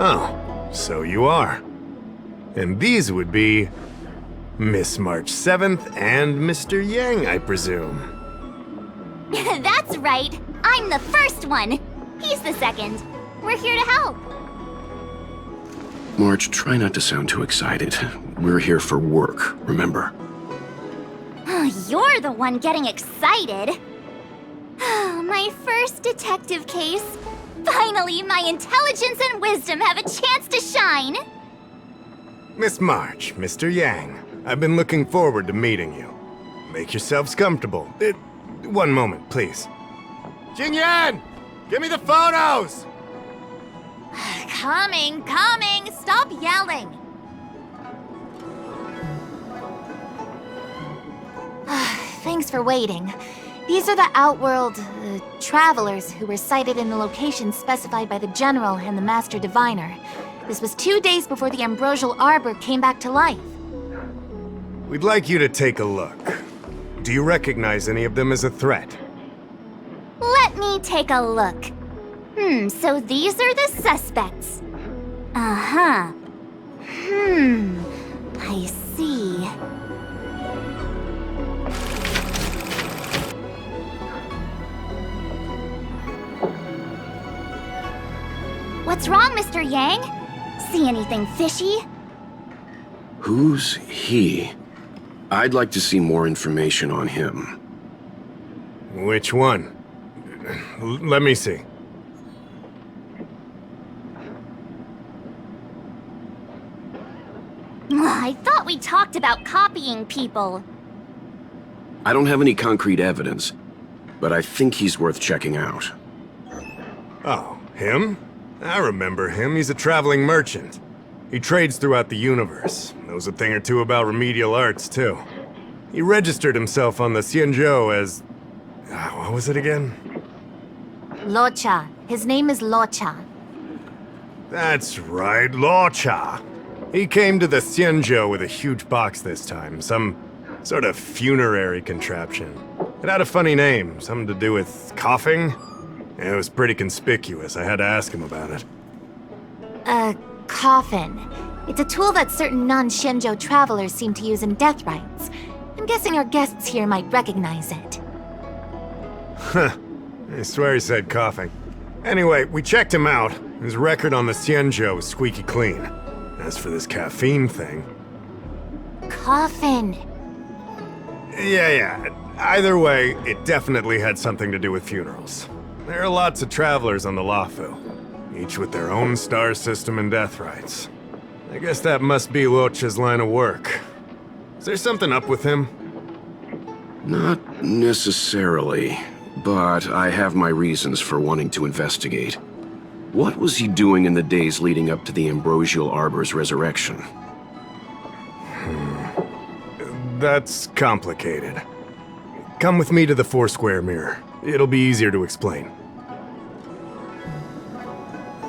Oh, so you are. And these would be Miss March 7th and Mr. Yang, I presume. That's right. I'm the first one. He's the second. We're here to help. March, try not to sound too excited. We're here for work, remember? You're the one getting excited. My first detective case. Finally, my intelligence and wisdom have a chance to shine. Miss March, Mr. Yang, I've been looking forward to meeting you. Make yourselves comfortable. One moment, please. Jingyan! Give me the photos! Coming. Stop yelling. Thanks for waiting. These are the Outworld, travelers who were sighted in the location specified by the General and the Master Diviner. This was 2 days before the Ambrosial Arbor came back to life. We'd like you to take a look. Do you recognize any of them as a threat? Let me take a look. So these are the suspects. Uh-huh. I see. What's wrong, Mr. Yang? See anything fishy? Who's he? I'd like to see more information on him. Which one? Let me see. I thought we talked about copying people. I don't have any concrete evidence, but I think he's worth checking out. Oh, him? I remember him. He's a traveling merchant. He trades throughout the universe. Knows a thing or two about remedial arts, too. He registered himself on the Xianzhou as... what was it again? Luocha. His name is Luocha. That's right, luocha. He came to the Xianzhou with a huge box this time. Some sort of funerary contraption. It had a funny name. Something to do with coughing? It was pretty conspicuous. I had to ask him about it. A coffin. It's a tool that certain non-Shenzhou travelers seem to use in death rites. I'm guessing our guests here might recognize it. Huh. I swear he said coughing. Anyway, we checked him out. His record on the Xianzhou was squeaky clean. As for this caffeine thing... Coffin. Yeah. Either way, it definitely had something to do with funerals. There are lots of travelers on the Luofu, each with their own star system and death rites. I guess that must be Luocha's line of work. Is there something up with him? Not necessarily, but I have my reasons for wanting to investigate. What was he doing in the days leading up to the Ambrosial Arbor's resurrection? That's complicated. Come with me to the Four-Square Mirror. It'll be easier to explain.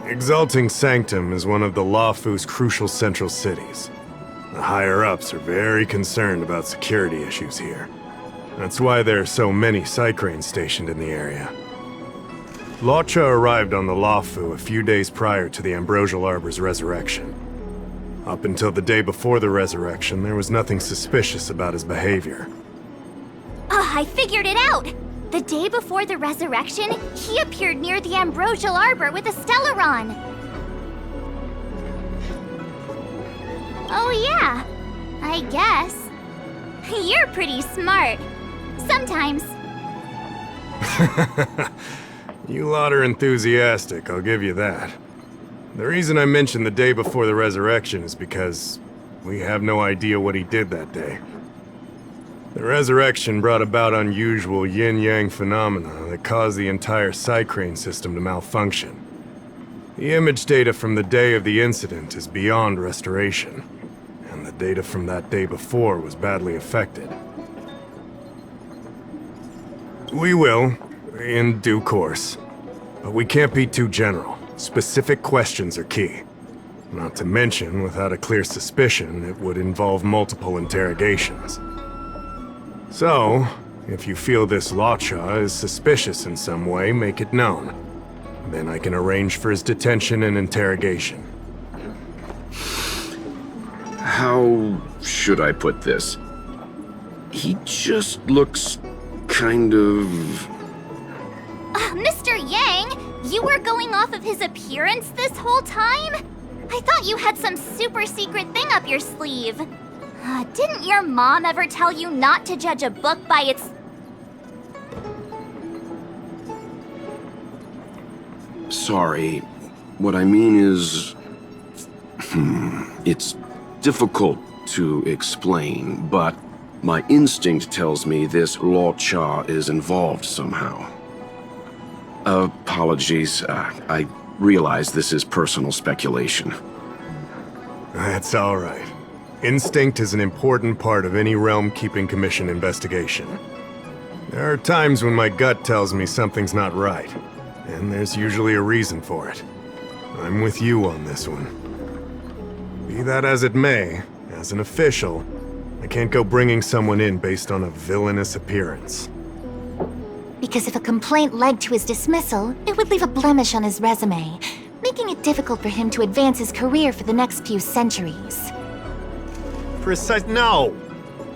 Exalting Sanctum is one of the Luofu's crucial central cities. The higher-ups are very concerned about security issues here. That's why there are so many Psycranes stationed in the area. Luocha arrived on the Luofu a few days prior to the Ambrosial Arbor's resurrection. Up until the day before the resurrection, there was nothing suspicious about his behavior. I figured it out! The day before the resurrection, he appeared near the Ambrosial Arbor with a Stellaron. Oh yeah, I guess. You're pretty smart. Sometimes. You lot are enthusiastic, I'll give you that. The reason I mentioned the day before the resurrection is because we have no idea what he did that day. The resurrection brought about unusual yin-yang phenomena that caused the entire Psycrane system to malfunction. The image data from the day of the incident is beyond restoration, and the data from that day before was badly affected. We will, in due course, but we can't be too general. Specific questions are key. Not to mention, without a clear suspicion, it would involve multiple interrogations. So, if you feel this luocha is suspicious in some way, make it known. Then I can arrange for his detention and interrogation. How should I put this? He just looks kind of... Mr. Yang, you were going off of his appearance this whole time? I thought you had some super secret thing up your sleeve. Didn't your mom ever tell you not to judge a book by its... Sorry. What I mean is... It's difficult to explain, but my instinct tells me this luocha is involved somehow. Apologies. I realize this is personal speculation. That's all right. Instinct is an important part of any Realm-Keeping Commission investigation. There are times when my gut tells me something's not right, and there's usually a reason for it. I'm with you on this one. Be that as it may, as an official, I can't go bringing someone in based on a villainous appearance. Because if a complaint led to his dismissal, it would leave a blemish on his resume, making it difficult for him to advance his career for the next few centuries. No!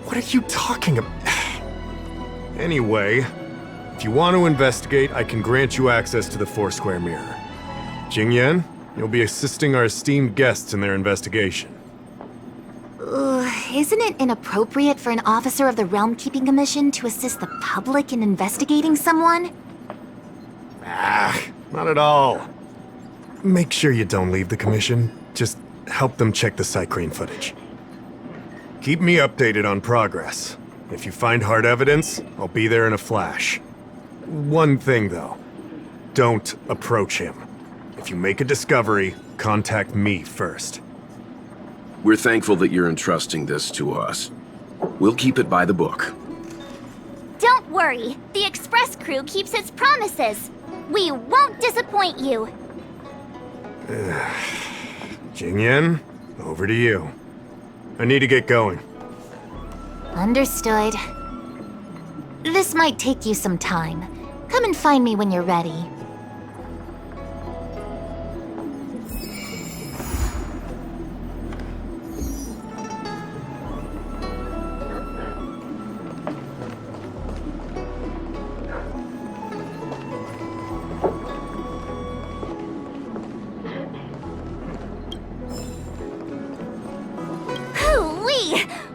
What are you talking about? Anyway, if you want to investigate, I can grant you access to the Foursquare Mirror. Jingyan, you'll be assisting our esteemed guests in their investigation. Isn't it inappropriate for an officer of the Realm-Keeping Commission to assist the public in investigating someone? Not at all. Make sure you don't leave the Commission. Just help them check the Psycrane footage. Keep me updated on progress. If you find hard evidence, I'll be there in a flash. One thing, though. Don't approach him. If you make a discovery, contact me first. We're thankful that you're entrusting this to us. We'll keep it by the book. Don't worry, the Express crew keeps its promises. We won't disappoint you. Jingyan, over to you. I need to get going. Understood. This might take you some time. Come and find me when you're ready.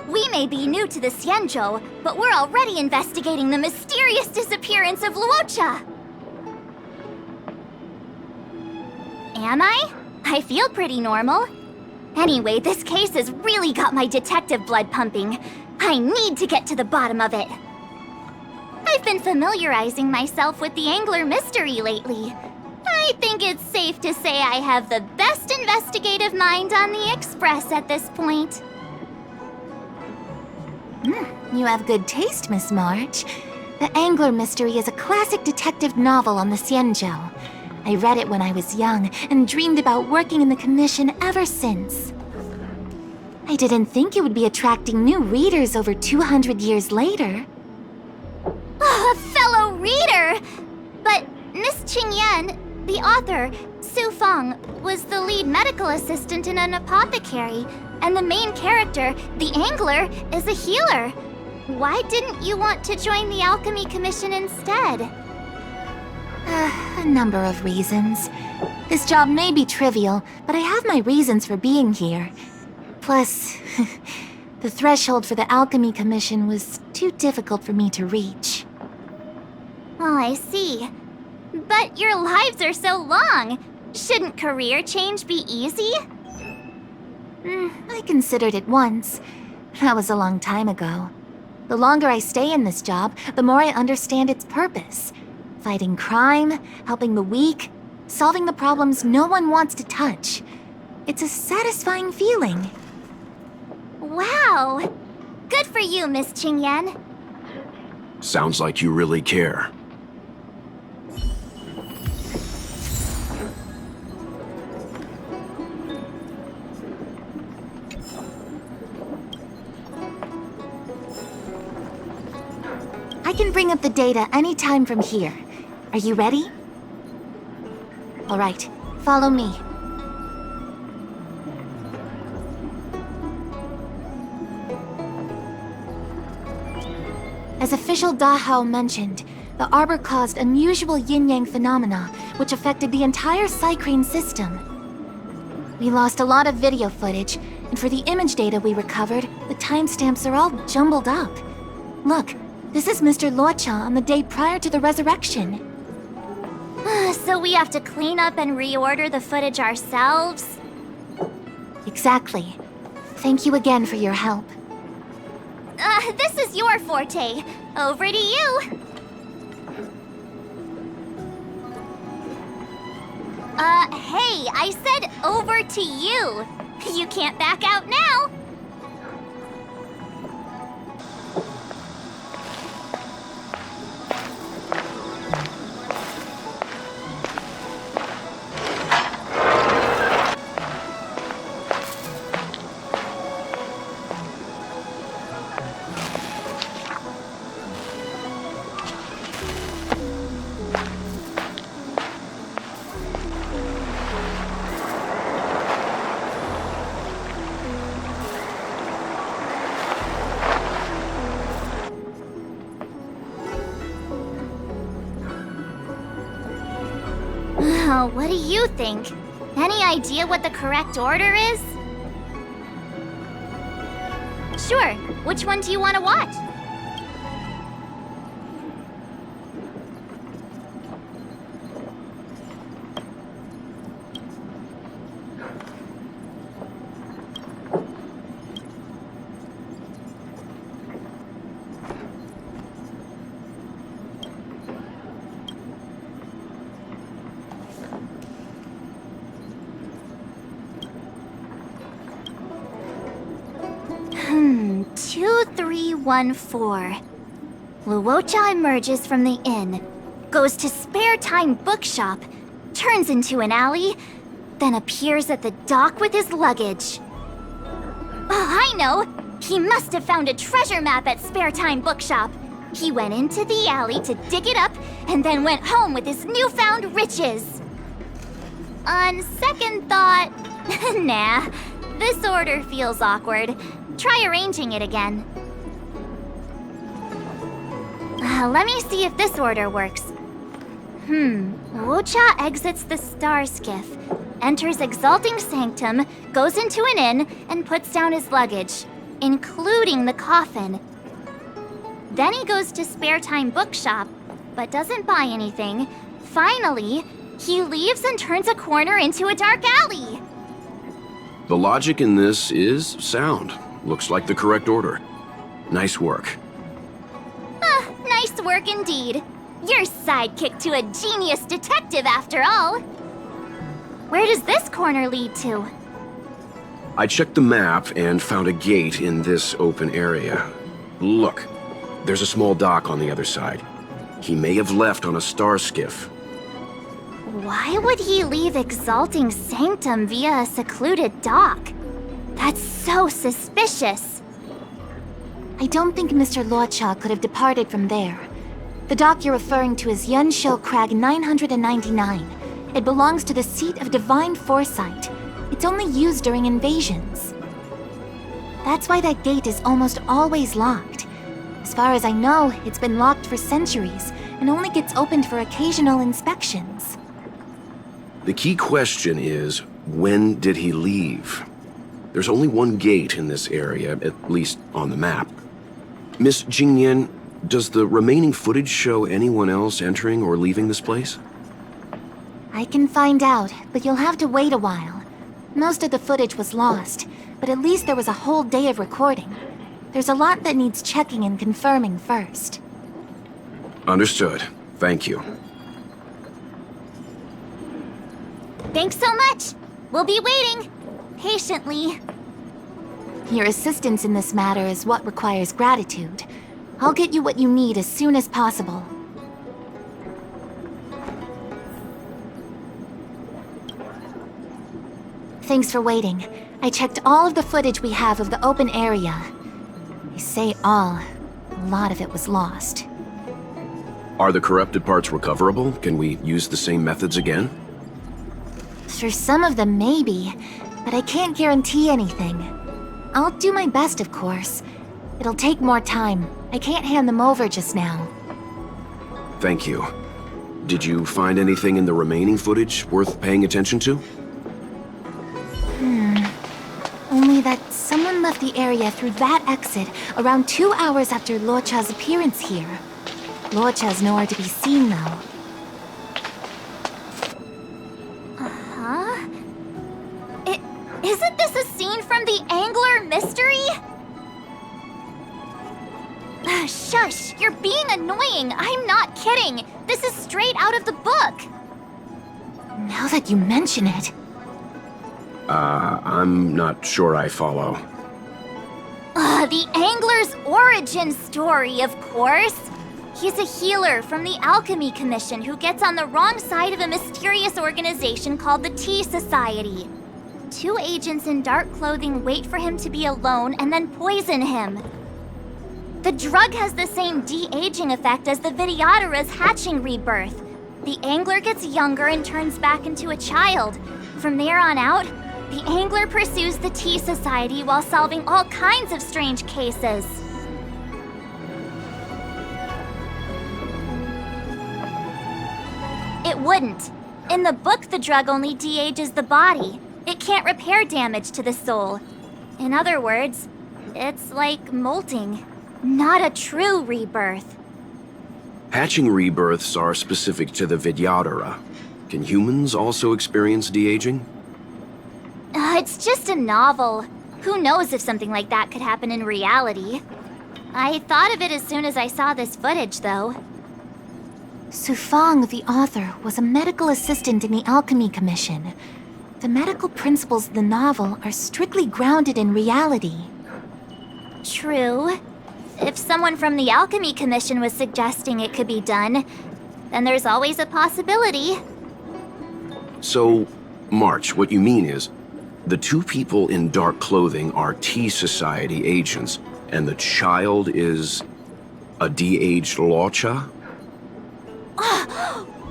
We may be new to the Xianzhou, but we're already investigating the mysterious disappearance of Luocha. Am I? I feel pretty normal. Anyway, this case has really got my detective blood pumping. I need to get to the bottom of it. I've been familiarizing myself with the Angler mystery lately. I think it's safe to say I have the best investigative mind on the Express at this point. You have good taste, Miss March. The Angler Mystery is a classic detective novel on the Xianzhou. I read it when I was young and dreamed about working in the Commission ever since. I didn't think it would be attracting new readers over 200 years later. Oh, a fellow reader! But Miss Qingyan, the author, Su Feng, was the lead medical assistant in an apothecary, and the main character, the Angler, is a healer. Why didn't you want to join the Alchemy Commission instead? A number of reasons. This job may be trivial, but I have my reasons for being here. Plus, the threshold for the Alchemy Commission was too difficult for me to reach. Oh, I see. But your lives are so long. Shouldn't career change be easy? I considered it once. That was a long time ago. The longer I stay in this job, the more I understand its purpose. Fighting crime, helping the weak, solving the problems no one wants to touch. It's a satisfying feeling. Wow! Good for you, Miss Qingyan. Sounds like you really care. I can bring up the data anytime from here. Are you ready? All right, follow me. As official Dahao mentioned, the Arbor caused unusual yin-yang phenomena, which affected the entire Cycrane system. We lost a lot of video footage, and for the image data we recovered, the timestamps are all jumbled up. Look, this is Mr. Luocha on the day prior to the resurrection. So we have to clean up and reorder the footage ourselves? Exactly. Thank you again for your help. This is your forte. Over to you. Hey, I said over to you. You can't back out now. Oh, what do you think? Any idea what the correct order is? Sure. Which one do you want to watch? Hmm, 2314. Luocha emerges from the inn, goes to Spare Time Bookshop, turns into an alley, then appears at the dock with his luggage. Oh, I know! He must have found a treasure map at Spare Time Bookshop. He went into the alley to dig it up, and then went home with his newfound riches. On second thought, nah, this order feels awkward. Try arranging it again. Let me see if this order works. Luocha exits the star skiff, enters Exalting Sanctum, goes into an inn, and puts down his luggage, including the coffin. Then he goes to Spare Time Bookshop, but doesn't buy anything. Finally, he leaves and turns a corner into a dark alley. The logic in this is sound. Looks like the correct order. Nice work. Nice work indeed. You're sidekick to a genius detective after all. Where does this corner lead to? I checked the map and found a gate in this open area. Look, there's a small dock on the other side. He may have left on a star skiff. Why would he leave Exalting Sanctum via a secluded dock? That's so suspicious. I don't think Mr. Luocha could have departed from there. The dock you're referring to is Yunsho Crag 999. It belongs to the seat of divine foresight. It's only used during invasions. That's why that gate is almost always locked. As far as I know, it's been locked for centuries and only gets opened for occasional inspections. The key question is, when did he leave? There's only one gate in this area, at least on the map. Miss Jingyan, does the remaining footage show anyone else entering or leaving this place? I can find out, but you'll have to wait a while. Most of the footage was lost, but at least there was a whole day of recording. There's a lot that needs checking and confirming first. Understood. Thank you. Thanks so much! We'll be waiting. Patiently. Your assistance in this matter is what requires gratitude. I'll get you what you need as soon as possible. Thanks for waiting. I checked all of the footage we have of the open area. I say all. A lot of it was lost. Are the corrupted parts recoverable? Can we use the same methods again? For some of them, maybe. But I can't guarantee anything. I'll do my best, of course. It'll take more time. I can't hand them over just now. Thank you. Did you find anything in the remaining footage worth paying attention to? Only that someone left the area through that exit around 2 hours after Luocha's appearance here. Luocha's nowhere to be seen, though. Huh? Isn't this a scene from the Angler mystery? Shush! You're being annoying! I'm not kidding! This is straight out of the book! Now that you mention it... I'm not sure I follow. The Angler's origin story, of course! He's a healer from the Alchemy Commission who gets on the wrong side of a mysterious organization called the Tea Society. 2 agents in dark clothing wait for him to be alone and then poison him. The drug has the same de-aging effect as the Vidyadhara's hatching rebirth. The Angler gets younger and turns back into a child. From there on out, the Angler pursues the Tea Society while solving all kinds of strange cases. It wouldn't. In the book, the drug only de-ages the body. It can't repair damage to the soul. In other words, it's like molting, not a true rebirth. Hatching rebirths are specific to the Vidyadhara. Can humans also experience de-aging? It's just a novel. Who knows if something like that could happen in reality? I thought of it as soon as I saw this footage, though. Sufang, the author, was a medical assistant in the Alchemy Commission. The medical principles of the novel are strictly grounded in reality. True. If someone from the Alchemy Commission was suggesting it could be done, then there's always a possibility. So, March, what you mean is, the 2 people in dark clothing are Tea Society agents, and the child is a de-aged luocha?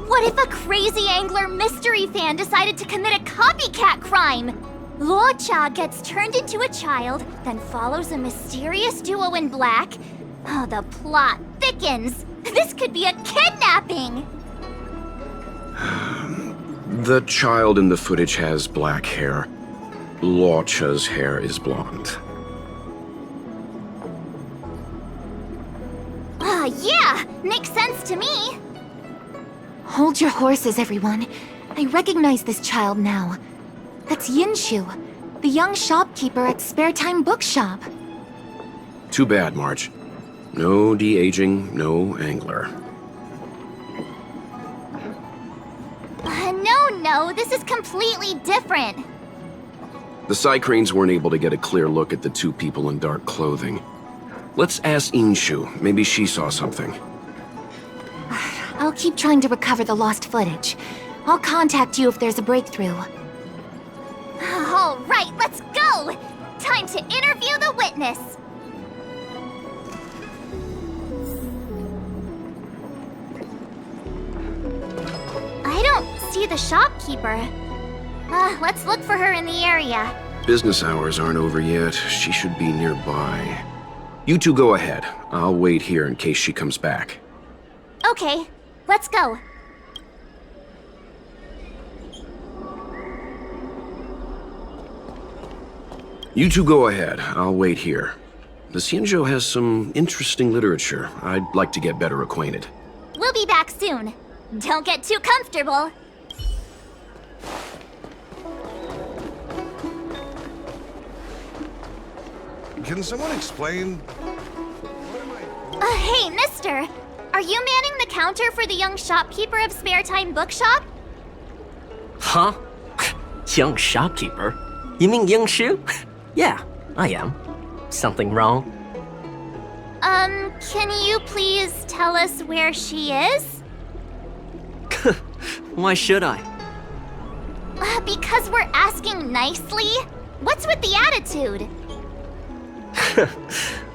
What if a crazy Angler mystery fan decided to commit a copycat crime? Luocha gets turned into a child, then follows a mysterious duo in black. Oh, the plot thickens. This could be a kidnapping! The child in the footage has black hair. Luocha's hair is blonde. Yeah! Makes sense to me! Hold your horses, everyone. I recognize this child now. That's Yinshu, the young shopkeeper at Spare Time Bookshop. Too bad, March. No de-aging, no Angler. No, this is completely different. The side cranes weren't able to get a clear look at the 2 people in dark clothing. Let's ask Inshu. Maybe she saw something. I'll keep trying to recover the lost footage. I'll contact you if there's a breakthrough. All right, let's go! Time to interview the witness! I don't see the shopkeeper. Let's look for her in the area. Business hours aren't over yet. She should be nearby. You two go ahead. I'll wait here in case she comes back. Okay, let's go. You two go ahead. I'll wait here. The Xianzhou has some interesting literature. I'd like to get better acquainted. We'll be back soon. Don't get too comfortable. Can someone explain? Hey, mister! Are you manning the counter for the young shopkeeper of Spare Time Bookshop? Huh? Young shopkeeper? You mean Young Shu? Yeah, I am. Something wrong? Can you please tell us where she is? Why should I? Because we're asking nicely. What's with the attitude?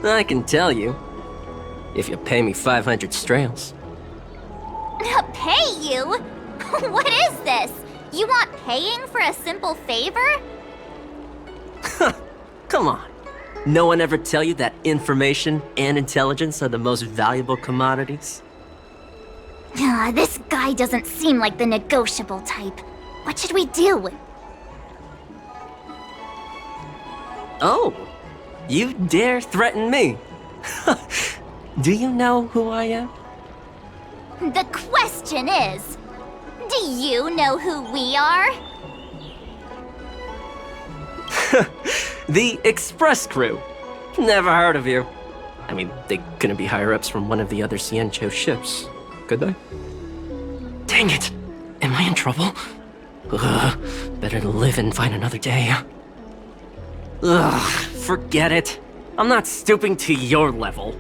I can tell you. If you pay me 500 strails. Pay you? What is this? You want paying for a simple favor? Come on. No one ever tell you that information and intelligence are the most valuable commodities? This guy doesn't seem like the negotiable type. What should we do? Oh, you dare threaten me? Do you know who I am? The question is, do you know who we are? The Express Crew. Never heard of you. I mean, they couldn't be higher-ups from one of the other Xianzhou ships, could they? Dang it! Am I in trouble? Better to live and find another day. Forget it. I'm not stooping to your level.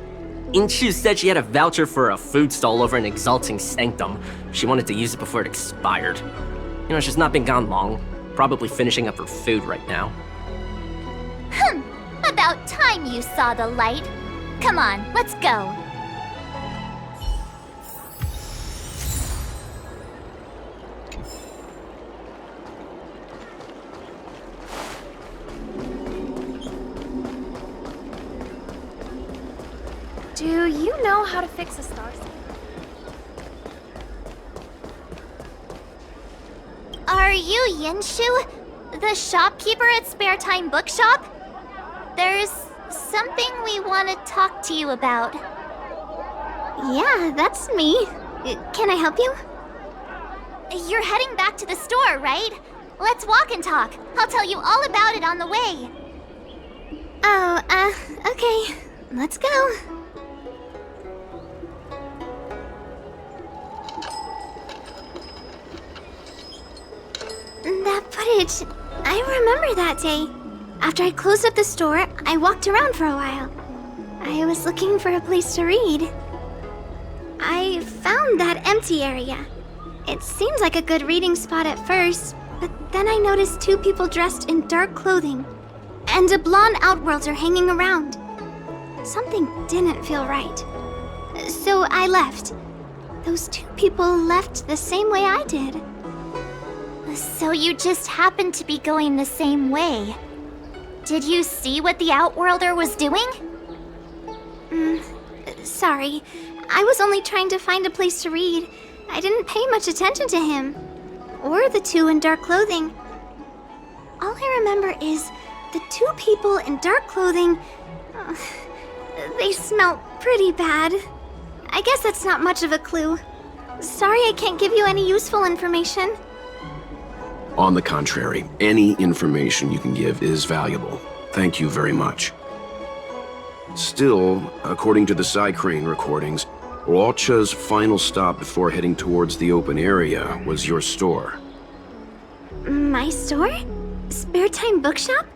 Inchu said she had a voucher for a food stall over in Exalting Sanctum. She wanted to use it before it expired. You know, she's not been gone long. Probably finishing up her food right now. About time you saw the light. Come on, let's go. Do you know how to fix a star sign? Are you Yinshu, the shopkeeper at Spare Time Bookshop? There's something we want to talk to you about. Yeah, that's me. Can I help you? You're heading back to the store, right? Let's walk and talk. I'll tell you all about it on the way. Oh, okay. Let's go. That footage, I remember that day. After I closed up the store, I walked around for a while. I was looking for a place to read. I found that empty area. It seemed like a good reading spot at first, but then I noticed two people dressed in dark clothing, and a blonde outworlder hanging around. Something didn't feel right. So I left. Those two people left the same way I did. So you just happened to be going the same way. Did you see what the Outworlder was doing? Sorry. I was only trying to find a place to read. I didn't pay much attention to him. Or the two in dark clothing. All I remember is the two people in dark clothing... they smell pretty bad. I guess that's not much of a clue. Sorry I can't give you any useful information. On the contrary, any information you can give is valuable. Thank you very much. Still, according to the Psycrane recordings, luocha's final stop before heading towards the open area was your store. My store? Spare Time Bookshop?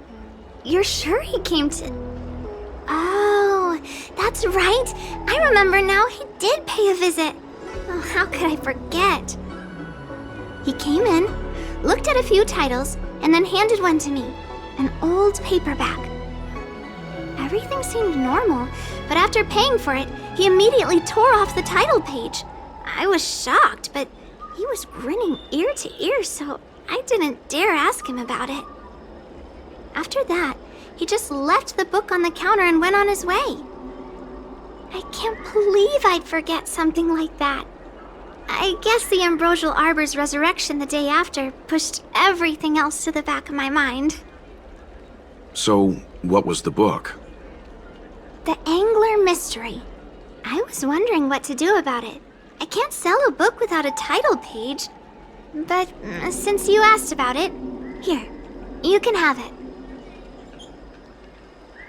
You're sure he came to... Oh, that's right. I remember now, he did pay a visit. Oh, how could I forget? He came in, looked at a few titles, and then handed one to me. An old paperback. Everything seemed normal, but after paying for it, he immediately tore off the title page. I was shocked, but he was grinning ear to ear, so I didn't dare ask him about it. After that, he just left the book on the counter and went on his way. I can't believe I'd forget something like that. I guess the Ambrosial Arbor's resurrection the day after pushed everything else to the back of my mind. So, what was the book? The Angler Mystery. I was wondering what to do about it. I can't sell a book without a title page. But since you asked about it, here, you can have it.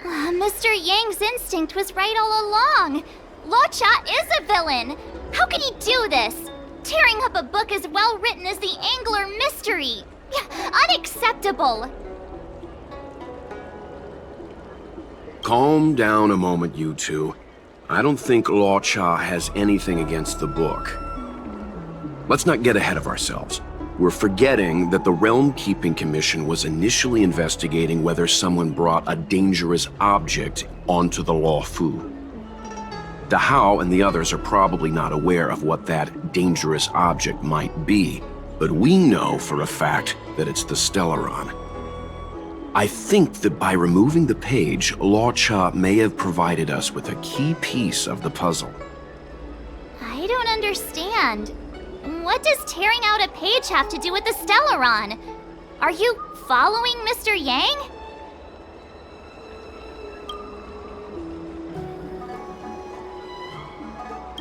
Mr. Yang's instinct was right all along. Luocha is a villain. How could he do this? Tearing up a book as well written as the Angler Mystery. Unacceptable. Calm down a moment, you two. I don't think Luocha has anything against the book. Let's not get ahead of ourselves. We're forgetting that the Realm Keeping Commission was initially investigating whether someone brought a dangerous object onto the Luofu. The Hao and the others are probably not aware of what that dangerous object might be, but we know for a fact that it's the Stellaron. I think that by removing the page, Luocha may have provided us with a key piece of the puzzle. I don't understand. What does tearing out a page have to do with the Stellaron? Are you following Mr. Yang?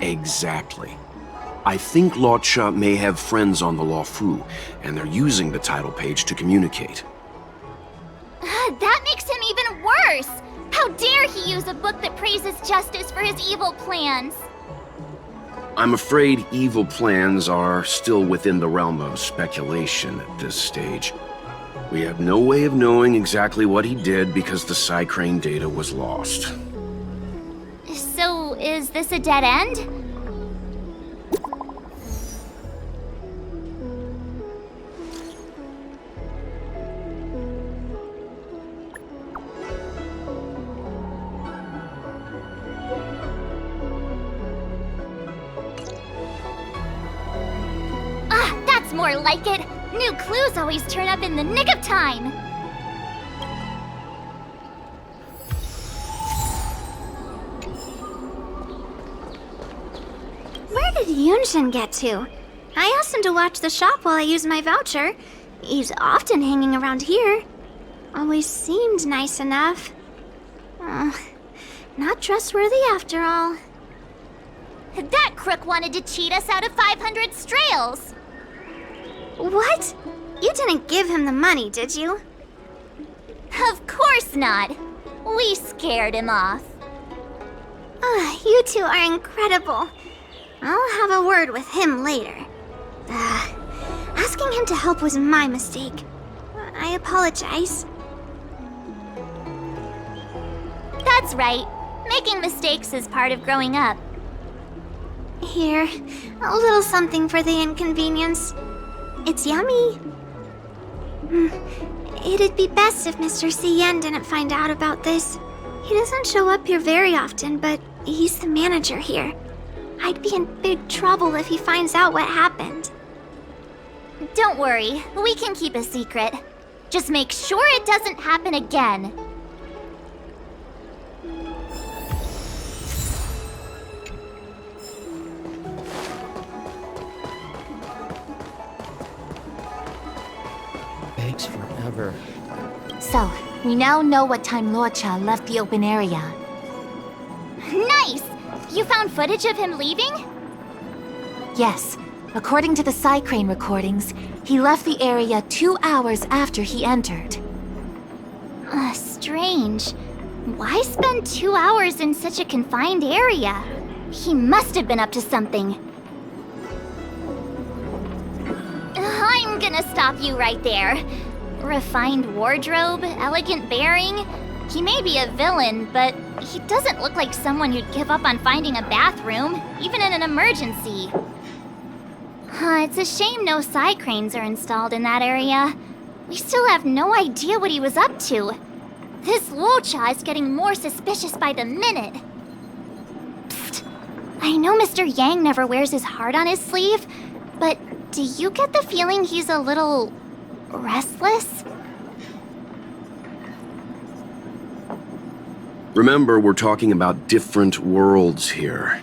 Exactly. I think Luocha may have friends on the Luofu, and they're using the title page to communicate. That makes him even worse! How dare he use a book that praises justice for his evil plans? I'm afraid evil plans are still within the realm of speculation at this stage. We have no way of knowing exactly what he did because the Psycrane data was lost. So, is this a dead end? More like it. New clues always turn up in the nick of time. Where did Yunshin get to? I asked him to watch the shop while I used my voucher. He's often hanging around here. Always seemed nice enough. Not trustworthy after all. That crook wanted to cheat us out of 500 strails. What? You didn't give him the money, did you? Of course not. We scared him off. You two are incredible. I'll have a word with him later. Asking him to help was my mistake. I apologize. That's right. Making mistakes is part of growing up. Here, a little something for the inconvenience. It's yummy. It'd be best if Mr. Cien didn't find out about this. He doesn't show up here very often, but he's the manager here. I'd be in big trouble if he finds out what happened. Don't worry, we can keep a secret. Just make sure it doesn't happen again. Takes forever. So, we now know what time Luocha left the open area. Nice! You found footage of him leaving? Yes, according to the Psycrane recordings, he left the area 2 hours after he entered. Strange. Why spend 2 hours in such a confined area? He must have been up to something. I'm gonna stop you right there. Refined wardrobe, elegant bearing. He may be a villain, but he doesn't look like someone you'd give up on finding a bathroom, even in an emergency. It's a shame no Psycranes are installed in that area. We still have no idea what he was up to. This Luocha is getting more suspicious by the minute. Psst. I know Mr. Yang never wears his heart on his sleeve, but do you get the feeling he's a little restless? Remember, we're talking about different worlds here.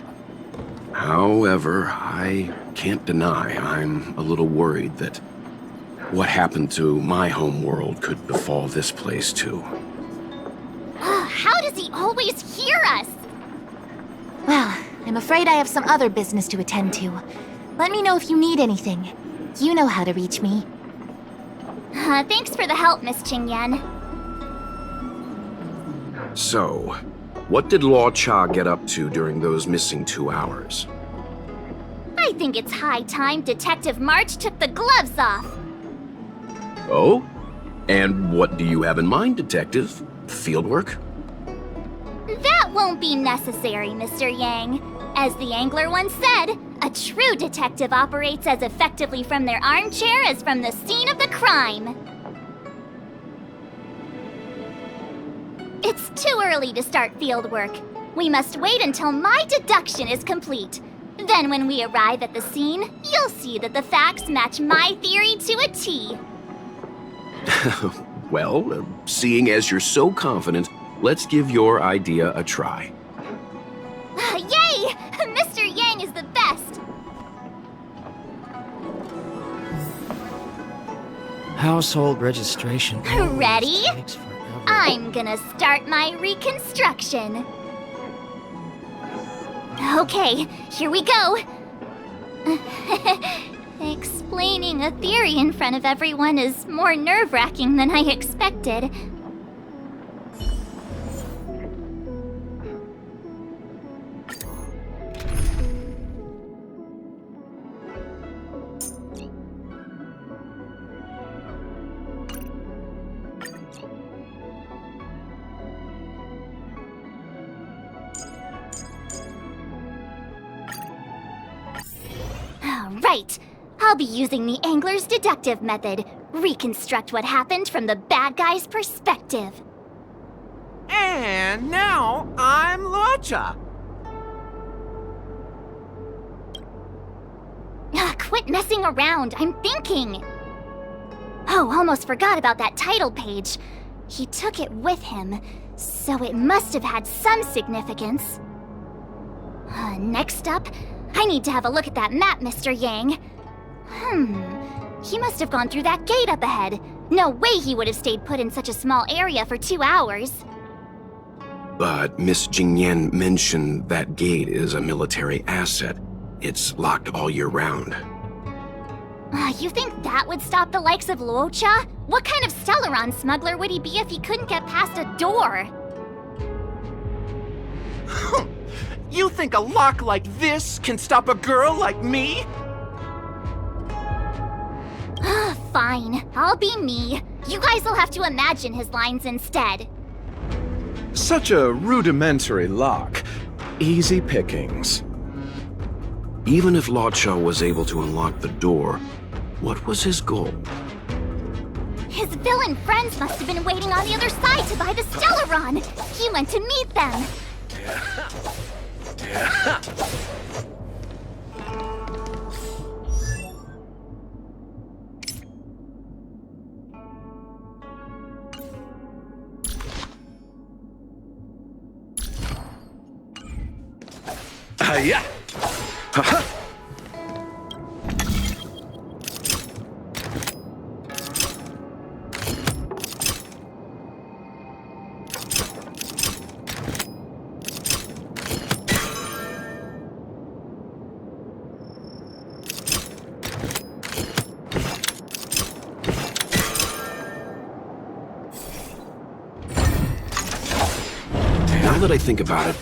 However, I can't deny I'm a little worried that what happened to my home world could befall this place too. How does he always hear us? Well, I'm afraid I have some other business to attend to. Let me know if you need anything. You know how to reach me. Thanks for the help, Miss Qingyan. So, what did Luocha get up to during those missing 2 hours? I think it's high time Detective March took the gloves off. Oh? And what do you have in mind, Detective? Fieldwork? That won't be necessary, Mr. Yang. As the angler once said, a true detective operates as effectively from their armchair as from the scene of the crime. It's too early to start field work. We must wait until my deduction is complete. Then when we arrive at the scene, you'll see that the facts match my theory to a T. Well, seeing as you're so confident, let's give your idea a try. Yay! Mr. Yang is the best! Household registration. Ready? Takes forever. I'm gonna start my reconstruction. Okay, here we go. Explaining a theory in front of everyone is more nerve-wracking than I expected. Right. I'll be using the angler's deductive method. Reconstruct what happened from the bad guy's perspective. And now I'm luocha. Quit messing around. I'm thinking. Oh, almost forgot about that title page. He took it with him, so it must have had some significance. Next up, I need to have a look at that map, Mr. Yang. He must have gone through that gate up ahead. No way he would have stayed put in such a small area for 2 hours. But Miss Jingyan mentioned that gate is a military asset. It's locked all year round. You think that would stop the likes of Luocha? What kind of Stellaron smuggler would he be if he couldn't get past a door? You think a lock like this can stop a girl like me? Fine, I'll be me. You guys will have to imagine his lines instead. Such a rudimentary lock. Easy pickings. Even if Luocha was able to unlock the door, what was his goal? His villain friends must have been waiting on the other side to buy the Stellaron. He went to meet them. Yeah. Now that I think about it,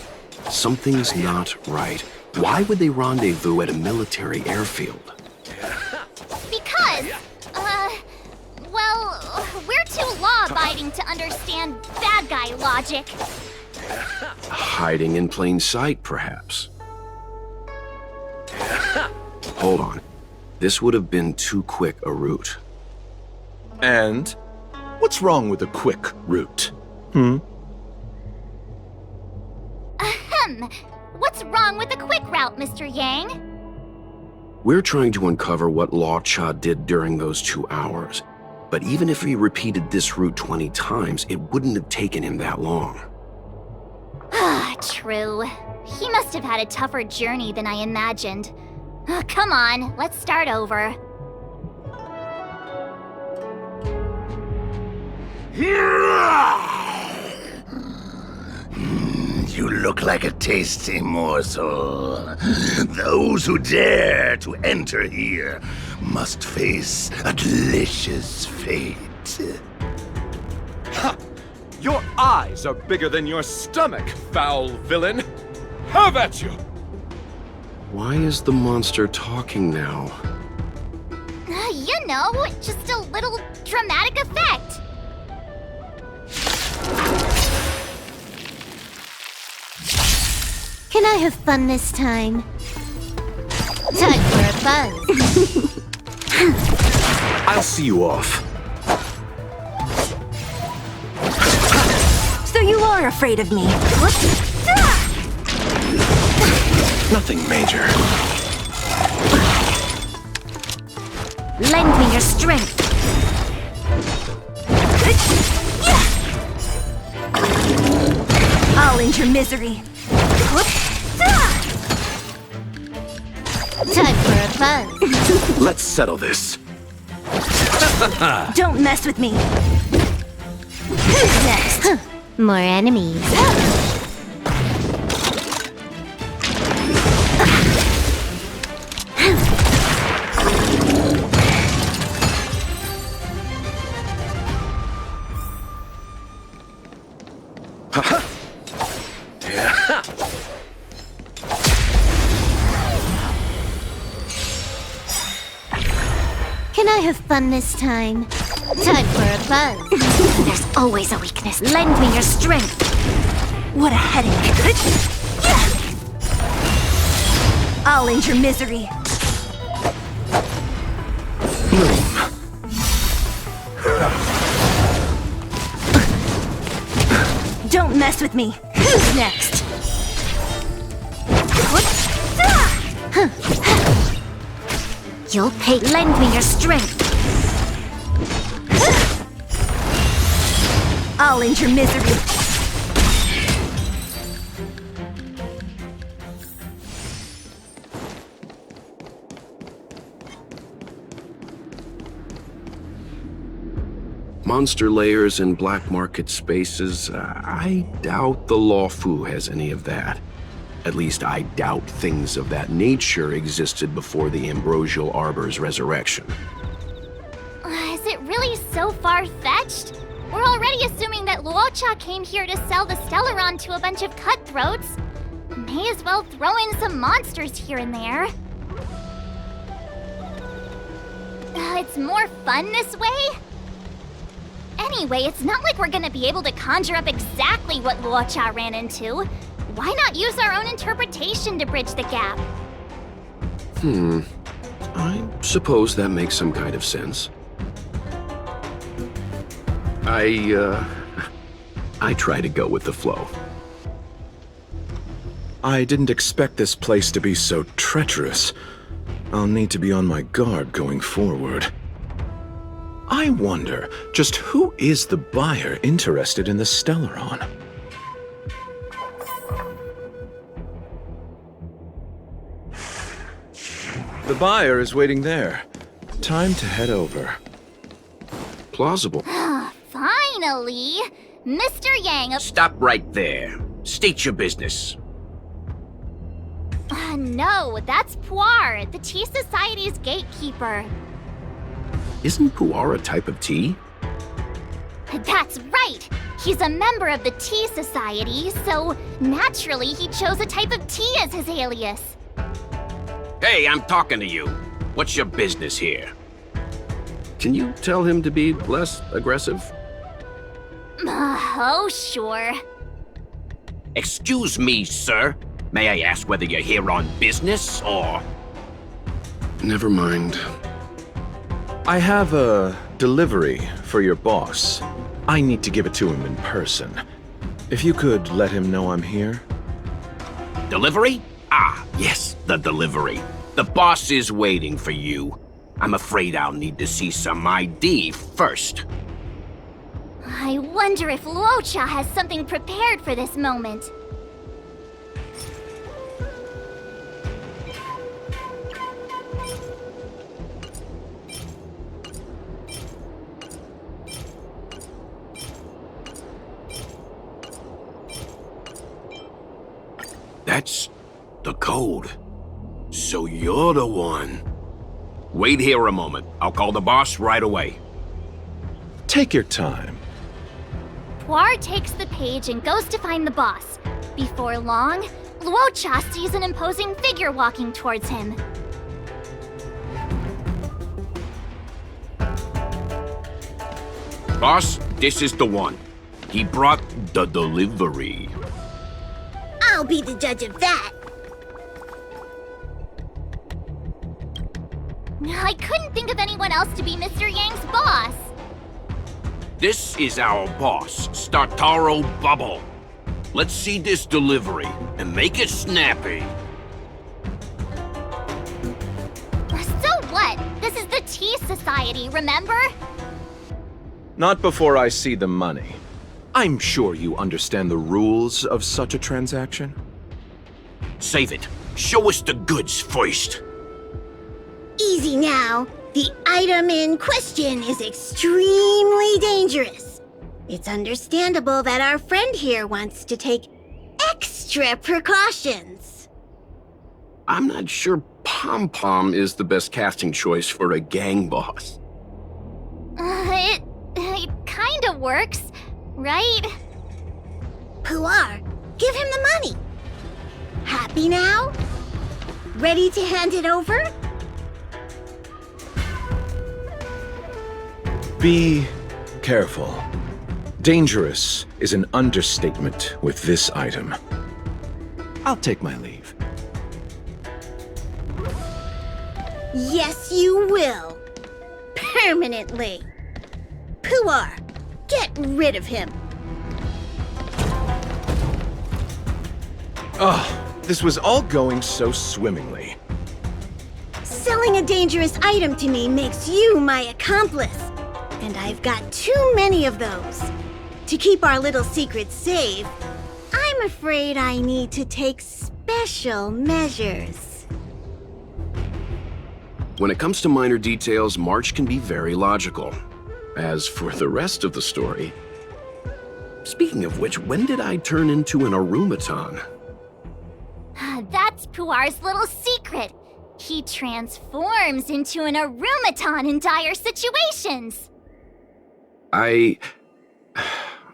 something's not right. Why would they rendezvous at a military airfield? Because, well, we're too law-abiding to understand bad guy logic. Hiding in plain sight, perhaps. Hold on. This would have been too quick a route. And what's wrong with a quick route? What's wrong with the quick route, Mr. Yang? We're trying to uncover what Luocha did during those 2 hours. But even if he repeated this route 20 times, it wouldn't have taken him that long. True. He must have had a tougher journey than I imagined. Come on, let's start over. You look like a tasty morsel. Those who dare to enter here must face a delicious fate. Ha! Your eyes are bigger than your stomach, foul villain! Have at you! Why is the monster talking now? You know, just a little dramatic effect. Can I have fun this time? Time for a buzz. I'll see you off. So you are afraid of me? Nothing major. Lend me your strength. I'll end your misery. Time for a buzz. Let's settle this. Don't mess with me. Who's next? More enemies. Can I have fun this time? Time for a buzz. There's always a weakness. Lend me your strength. What a headache. I'll end your misery. Don't mess with me. Who's next? You'll pay. Lend me your strength. I'll end your misery. Monster layers and black market spaces, I doubt the Luocha has any of that. At least I doubt things of that nature existed before the Ambrosial Arbor's resurrection. Is it really so far-fetched? We're already assuming that Luocha came here to sell the Stellaron to a bunch of cutthroats. May as well throw in some monsters here and there. It's more fun this way? Anyway, it's not like we're gonna be able to conjure up exactly what Luocha ran into. Why not use our own interpretation to bridge the gap? I suppose that makes some kind of sense. I try to go with the flow. I didn't expect this place to be so treacherous. I'll need to be on my guard going forward. I wonder, just who is the buyer interested in the Stellaron? The buyer is waiting there. Time to head over. Plausible. Finally! Mr. Yang of— Stop right there. State your business. No, that's Puar, the Tea Society's gatekeeper. Isn't Puar a type of tea? That's right! He's a member of the Tea Society, so naturally he chose a type of tea as his alias. Hey, I'm talking to you. What's your business here? Can you tell him to be less aggressive? Oh, sure. Excuse me, sir. May I ask whether you're here on business, or— Never mind. I have a delivery for your boss. I need to give it to him in person. If you could let him know I'm here. Delivery? Ah, yes, the delivery. The boss is waiting for you. I'm afraid I'll need to see some ID first. I wonder if Luocha has something prepared for this moment. That's the code. So you're the one. Wait here a moment. I'll call the boss right away. Take your time. Puar takes the page and goes to find the boss. Before long, Luocha sees an imposing figure walking towards him. Boss, this is the one. He brought the delivery. I'll be the judge of that. I couldn't think of anyone else to be Mr. Yang's boss. This is our boss, Startaro Bubble. Let's see this delivery and make it snappy. So what? This is the Tea Society, remember? Not before I see the money. I'm sure you understand the rules of such a transaction. Save it. Show us the goods first. Easy now. The item in question is extremely dangerous. It's understandable that our friend here wants to take extra precautions. I'm not sure Pom Pom is the best casting choice for a gang boss. It kinda works, right? Puar, give him the money. Happy now? Ready to hand it over? Be careful. Dangerous is an understatement with this item. I'll take my leave. Yes, you will. Permanently. Puar, get rid of him. Oh, this was all going so swimmingly. Selling a dangerous item to me makes you my accomplice. And I've got too many of those. To keep our little secret safe, I'm afraid I need to take special measures. When it comes to minor details, March can be very logical. As for the rest of the story... Speaking of which, when did I turn into an Arumaton? That's Puar's little secret. He transforms into an Arumaton in dire situations.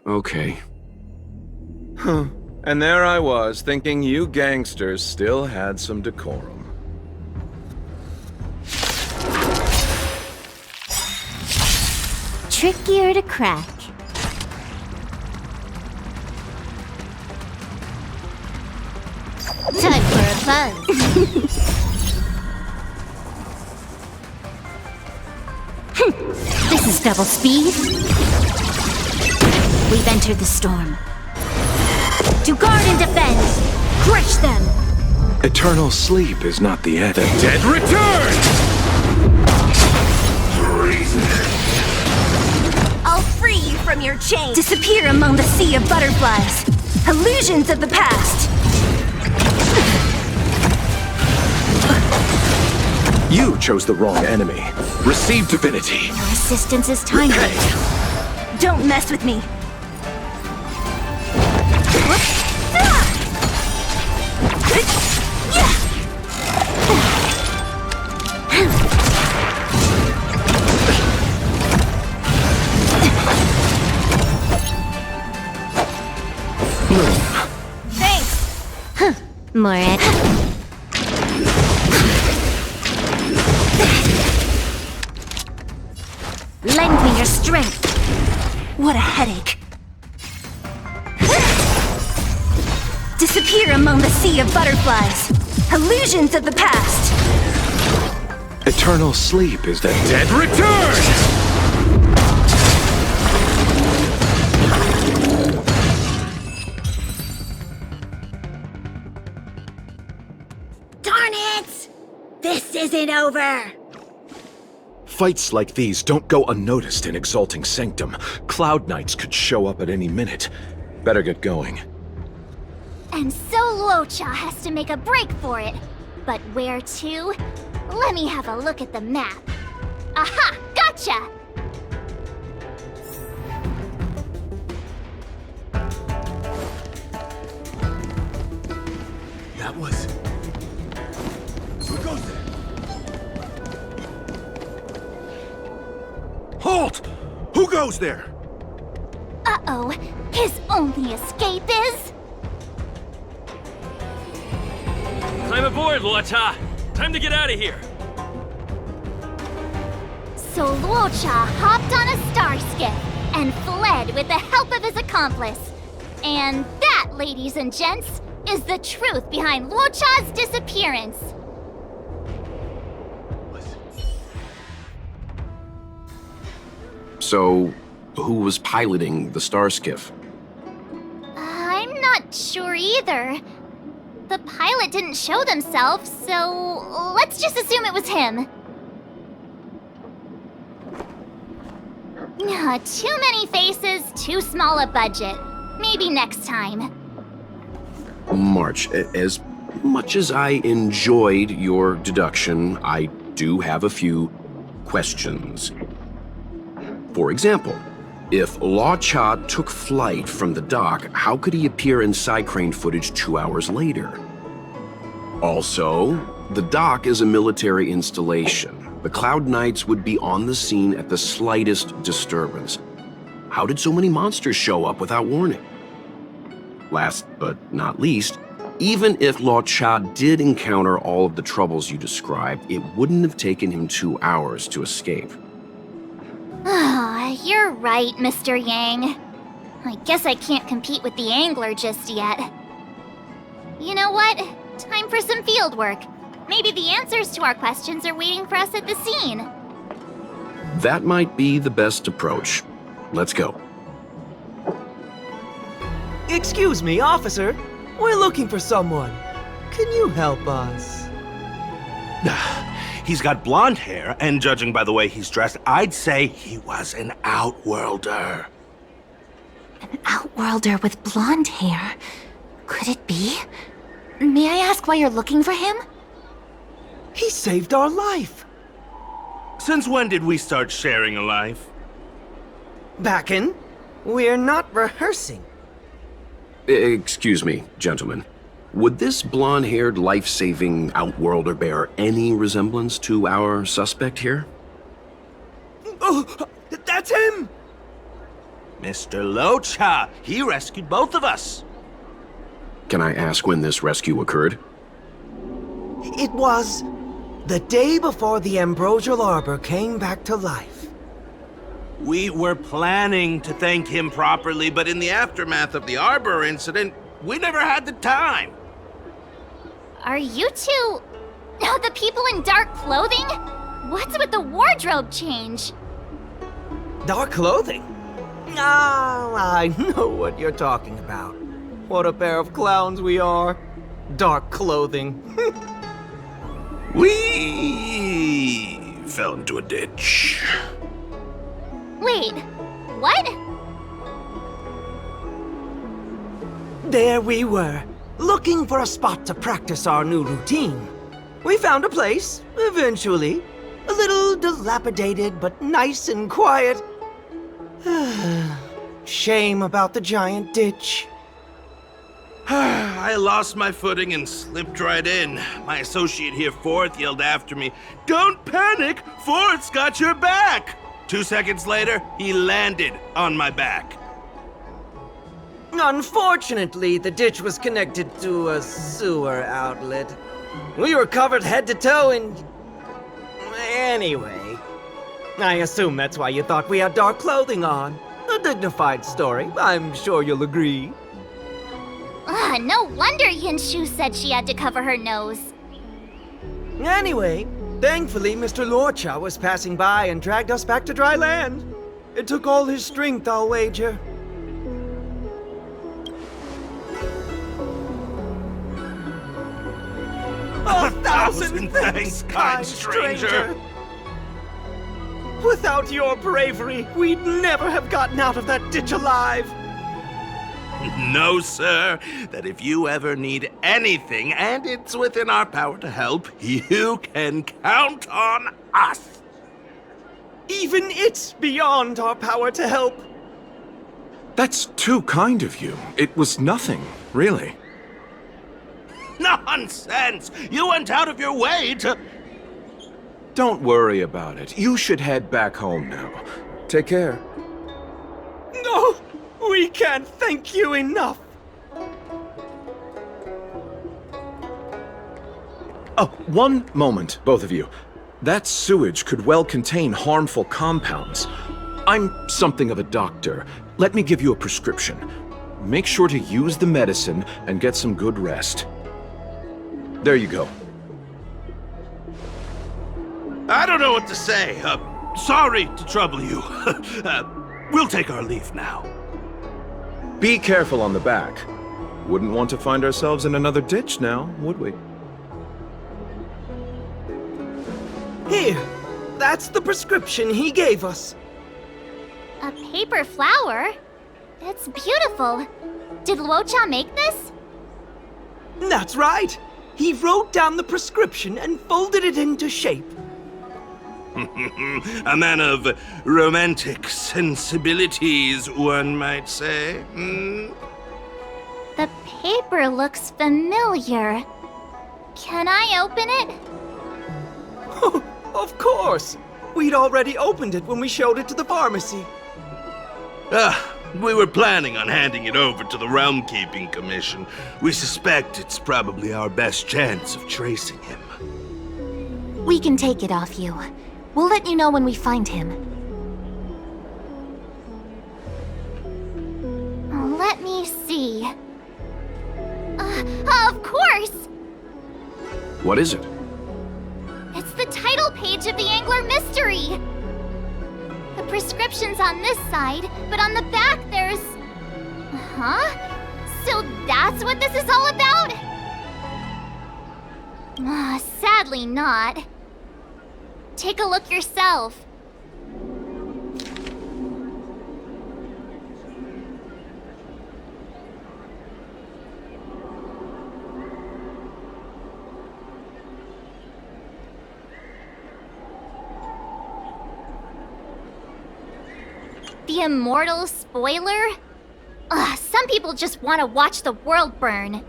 Okay. Huh. And there I was, thinking you gangsters still had some decorum. Trickier to crack. Time for a buzz. This is double speed. We've entered the storm. To guard and defend, crush them! Eternal sleep is not the end. The dead return! I'll free you from your chains. Disappear among the sea of butterflies. Illusions of the past. You chose the wrong enemy. Receive divinity. Your assistance is timely. Don't mess with me. Thanks. More it. Lend me your strength. What a headache. Disappear among the sea of butterflies. Illusions of the past. Eternal sleep is the dead return! Darn it! This isn't over! Fights like these don't go unnoticed in Exalting Sanctum. Cloud Knights could show up at any minute. Better get going. And so Luocha has to make a break for it. But where to? Let me have a look at the map. Aha! Gotcha! Halt! Who goes there? Uh-oh. His only escape is... Climb aboard, luocha! Time to get out of here! So Luocha hopped on a star skiff and fled with the help of his accomplice. And that, ladies and gents, is the truth behind Luocha's disappearance. So, who was piloting the star skiff? I'm not sure either. The pilot didn't show themselves, so let's just assume it was him. Too many faces, too small a budget. Maybe next time. March, as much as I enjoyed your deduction, I do have a few questions. For example, if Luocha took flight from the dock, how could he appear in side crane footage 2 hours later? Also, the dock is a military installation. The Cloud Knights would be on the scene at the slightest disturbance. How did so many monsters show up without warning? Last but not least, even if Luocha did encounter all of the troubles you described, it wouldn't have taken him 2 hours to escape. You're right, Mr. Yang. I guess I can't compete with the angler just yet. You know what? Time for some field work. Maybe the answers to our questions are waiting for us at the scene. That might be the best approach. Let's go. Excuse me, officer. We're looking for someone. Can you help us? He's got blonde hair, and judging by the way he's dressed, I'd say he was an outworlder. An outworlder with blonde hair? Could it be? May I ask why you're looking for him? He saved our life. Since when did we start sharing a life? Backen, we're not rehearsing. Excuse me, gentlemen. Would this blonde-haired, life-saving outworlder bear any resemblance to our suspect here? Oh, that's him! Mr. Luocha, he rescued both of us. Can I ask when this rescue occurred? It was the day before the Ambrosial Arbor came back to life. We were planning to thank him properly, but in the aftermath of the Arbor incident, we never had the time. Are you two... the people in dark clothing? What's with the wardrobe change? Dark clothing? Ah, I know what you're talking about. What a pair of clowns we are. Dark clothing. We fell into a ditch. Wait, what? There we were, looking for a spot to practice our new routine. We found a place, eventually. A little dilapidated, but nice and quiet. Shame about the giant ditch. I lost my footing and slipped right in. My associate here, Fourth, yelled after me, "Don't panic! Fourth's got your back!" 2 seconds later, he landed on my back. Unfortunately, the ditch was connected to a sewer outlet. We were covered head to toe in... Anyway, I assume that's why you thought we had dark clothing on. A dignified story, I'm sure you'll agree. No wonder Yinshu said she had to cover her nose. Anyway, thankfully Mr. Luocha was passing by and dragged us back to dry land. It took all his strength, I'll wager. A thousand thanks, kind stranger! Without your bravery, we'd never have gotten out of that ditch alive! No, sir. That if you ever need anything, and it's within our power to help, you can count on us. Even it's beyond our power to help. That's too kind of you. It was nothing, really. Nonsense! You went out of your way to... Don't worry about it. You should head back home now. Take care. No! We can't thank you enough! Oh, one moment, both of you. That sewage could well contain harmful compounds. I'm something of a doctor. Let me give you a prescription. Make sure to use the medicine and get some good rest. There you go. I don't know what to say. Sorry to trouble you. We'll take our leave now. Be careful on the back. Wouldn't want to find ourselves in another ditch now, would we? Here, that's the prescription he gave us. A paper flower? It's beautiful. Did Luocha make this? That's right. He wrote down the prescription and folded it into shape. A man of romantic sensibilities, one might say. The paper looks familiar. Can I open it? Of course! We'd already opened it when we showed it to the pharmacy. We were planning on handing it over to the Realm Keeping Commission. We suspect it's probably our best chance of tracing him. We can take it off you. We'll let you know when we find him. Let me see. Of course! What is it? It's the title page of the Angler Mystery! The prescription's on this side, but on the back there's... Huh? So that's what this is all about? Sadly not. Take a look yourself. The immortal spoiler? Some people just want to watch the world burn.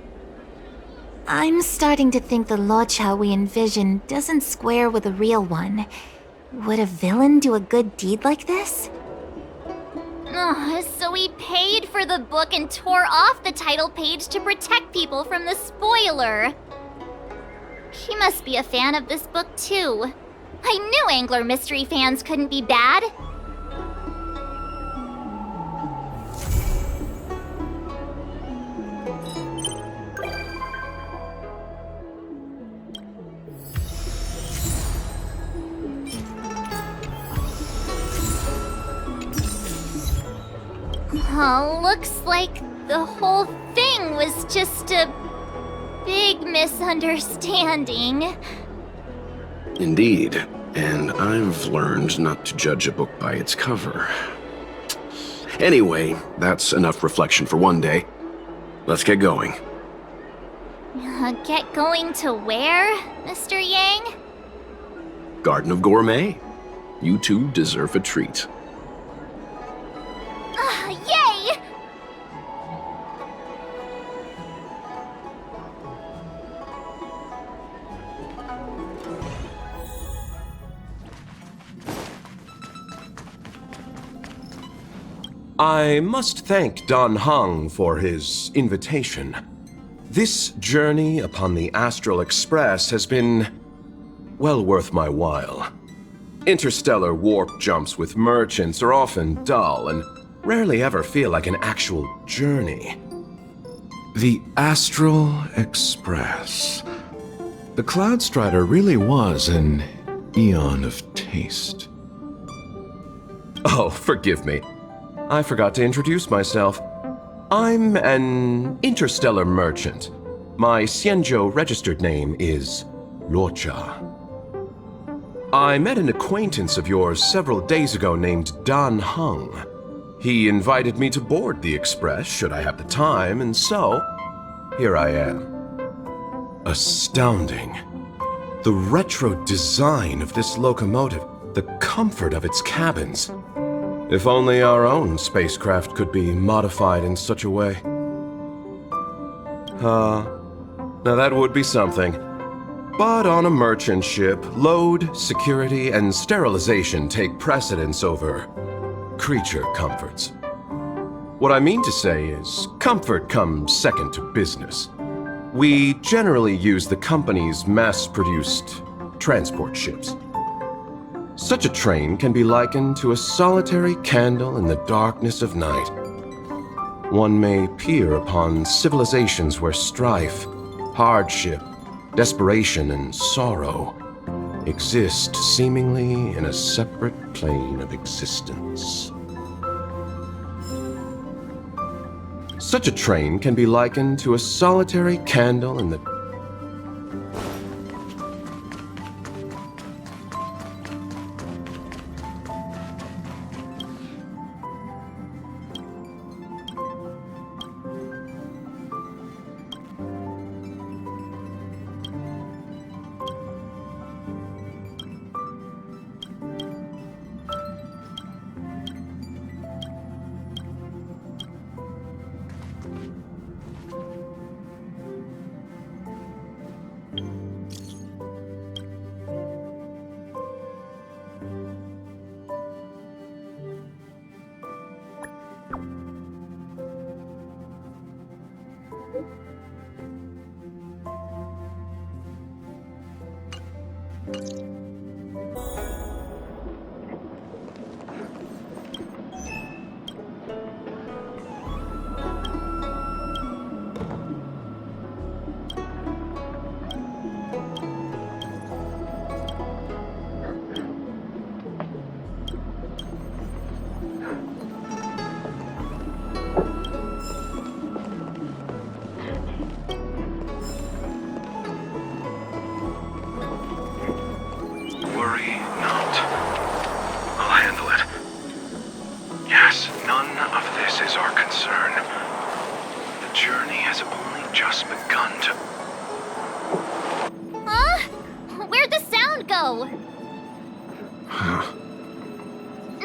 I'm starting to think the luocha we envision doesn't square with a real one. Would a villain do a good deed like this? So he paid for the book and tore off the title page to protect people from the spoiler. He must be a fan of this book too. I knew Angler Mystery fans couldn't be bad. Looks like the whole thing was just a big misunderstanding. Indeed, and I've learned not to judge a book by its cover. Anyway, that's enough reflection for one day. Let's get going. Get going to where, Mr. Yang? Garden of Gourmet. You two deserve a treat. Yay! I must thank Don Hung for his invitation. This journey upon the Astral Express has been well worth my while. Interstellar warp jumps with merchants are often dull and rarely ever feel like an actual journey. The Astral Express. The Cloudstrider really was an eon of taste. Oh, forgive me. I forgot to introduce myself. I'm an interstellar merchant. My Xianzhou registered name is Luocha. I met an acquaintance of yours several days ago named Don Hung. He invited me to board the Express should I have the time, and so here I am. Astounding. The retro design of this locomotive, the comfort of its cabins. If only our own spacecraft could be modified in such a way. Now that would be something. But on a merchant ship, load, security, and sterilization take precedence over creature comforts. What I mean to say is, comfort comes second to business. We generally use the company's mass-produced transport ships. Such a train can be likened to a solitary candle in the darkness of night. One may peer upon civilizations where strife, hardship, desperation, and sorrow exist seemingly in a separate plane of existence. Such a train can be likened to a solitary candle in the... Worry not. I'll handle it. Yes, none of this is our concern. The journey has only just begun to... Huh? Where'd the sound go?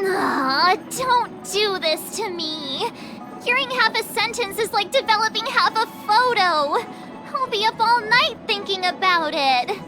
Aw, don't do this to me. Hearing half a sentence is like developing half a photo. I'll be up all night thinking about it.